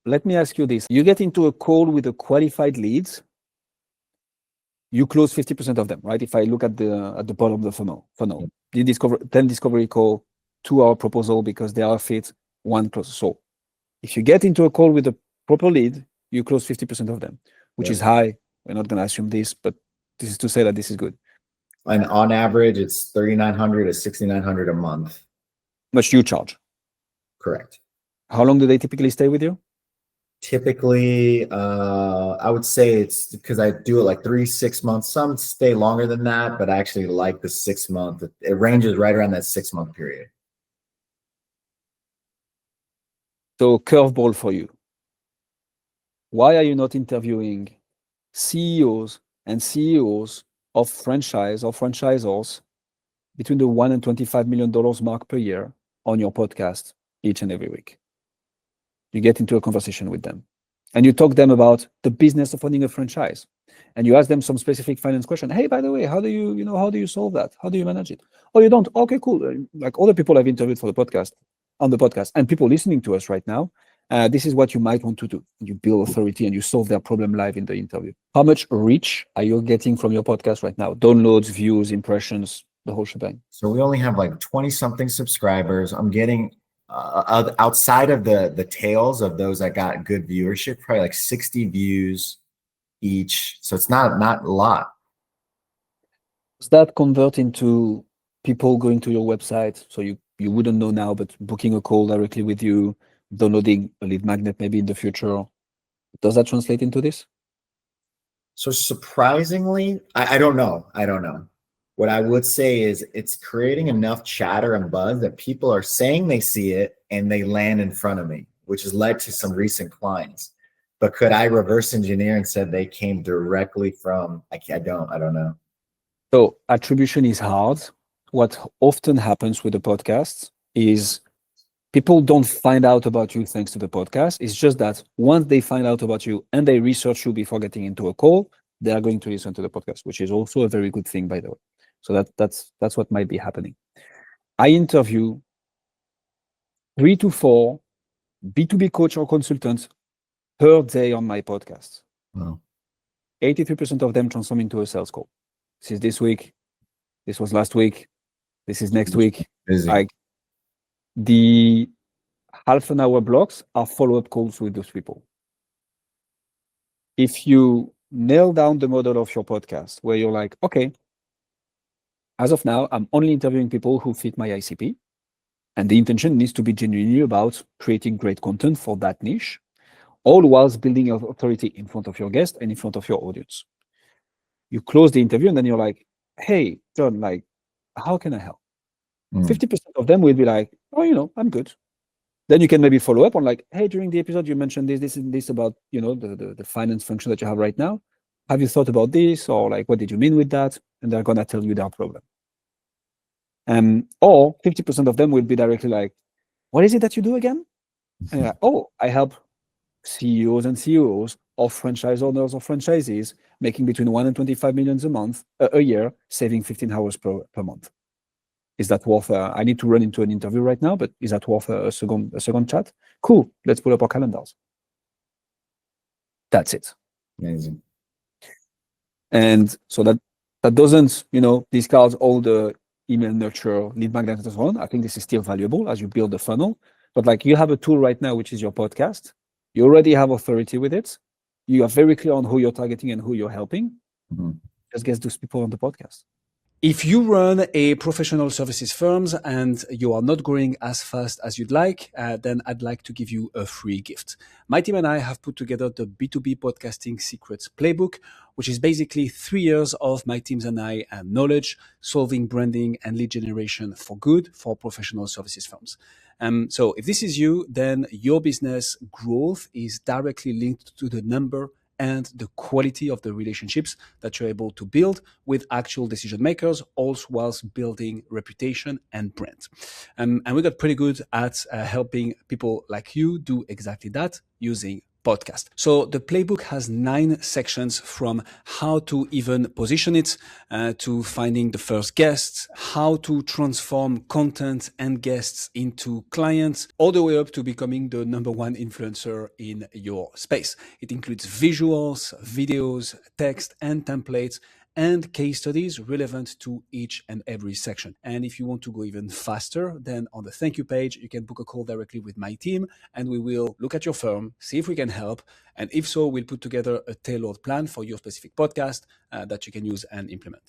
let me ask you this. You get into a call with a qualified leads, you close 50% of them, right? If I look at the bottom of the funnel, you discover 10 discovery call, 2-hour proposal because they are fit, 1 close. So if you get into a call with a proper lead, you close 50% of them, which is high. We're not going to assume this, but this is to say that this is good. And on average, it's $3,900 to $6,900 a month. Much you charge? Correct. How long do they typically stay with you? Typically, I would say it's because I do it like 3-6 months. Some stay longer than that, but I actually like the 6 month. It ranges right around that 6 month period. So curveball for you. Why are you not interviewing CEOs and CEOs of franchise or franchisors between the $1 and $25 million mark per year on your podcast each and every week? You get into a conversation with them and you talk to them about the business of owning a franchise, and you ask them some specific finance question. Hey, by the way, how do you solve that? How do you manage it? Oh, you don't? Okay, cool. Like other people I've interviewed for the podcast, and people listening to us right now, this is what you might want to do. You build authority and you solve their problem live in the interview. How much reach are you getting from your podcast right now? Downloads, views, impressions, the whole shebang. So we only have like 20 something subscribers. I'm getting outside of the tails of those that got good viewership, probably like 60 views each. So it's not a lot. Does that convert into people going to your website? So you wouldn't know now, but booking a call directly with you, downloading a lead magnet maybe in the future. Does that translate into this? So surprisingly, I don't know. What I would say is it's creating enough chatter and buzz that people are saying they see it and they land in front of me, which has led to some recent clients. But could I reverse engineer and said they came directly from, I don't know. So attribution is hard. What often happens with the podcasts is people don't find out about you thanks to the podcast. It's just that once they find out about you and they research you before getting into a call, they are going to listen to the podcast, which is also a very good thing, by the way. So that's what might be happening. I interview 3 to 4 B2B coach or consultants per day on my podcast. Wow. 83% of them transform into a sales call. This is this week. This was last week. This is next week. Busy. Like the half an hour blocks are follow-up calls with those people. If you nail down the model of your podcast where you're like, okay, as of now, I'm only interviewing people who fit my ICP. And the intention needs to be genuinely about creating great content for that niche, all whilst building your authority in front of your guest and in front of your audience. You close the interview and then you're like, hey, John, like, how can I help? 50% of them will be like, oh, I'm good. Then you can maybe follow up on like, hey, during the episode, you mentioned this and this about, the finance function that you have right now. Have you thought about this? Or like, what did you mean with that? And they're going to tell you their problem. Or 50% of them will be directly like, what is it that you do again? And like, oh, I help CEOs and CEOs of franchise owners or franchisees making between 1 and 25 million a year, saving 15 hours per month. Is that worth? I need to run into an interview right now, but is that worth a second chat? Cool. Let's pull up our calendars. That's it. Amazing. And so that doesn't, discard all the email nurture, lead magnet, and so on. I think this is still valuable as you build the funnel. But like you have a tool right now, which is your podcast. You already have authority with it. You are very clear on who you're targeting and who you're helping. Just get those people on the podcast. If you run a professional services firms and you are not growing as fast as you'd like, then I'd like to give you a free gift. My team and I have put together the B2B Podcasting Secrets Playbook, which is basically 3 years of my teams and I knowledge, solving branding and lead generation for good for professional services firms. So if this is you, then your business growth is directly linked to the number and the quality of the relationships that you're able to build with actual decision makers, also whilst building reputation and brand. And we got pretty good at helping people like you do exactly that using podcast. So the playbook has 9 sections, from how to even position it, to finding the first guests, how to transform content and guests into clients, all the way up to becoming the #1 influencer in your space. It includes visuals, videos, text, and templates, and case studies relevant to each and every section. And if you want to go even faster, then on the thank you page, you can book a call directly with my team, and we will look at your firm, see if we can help. And if so, we'll put together a tailored plan for your specific podcast that you can use and implement.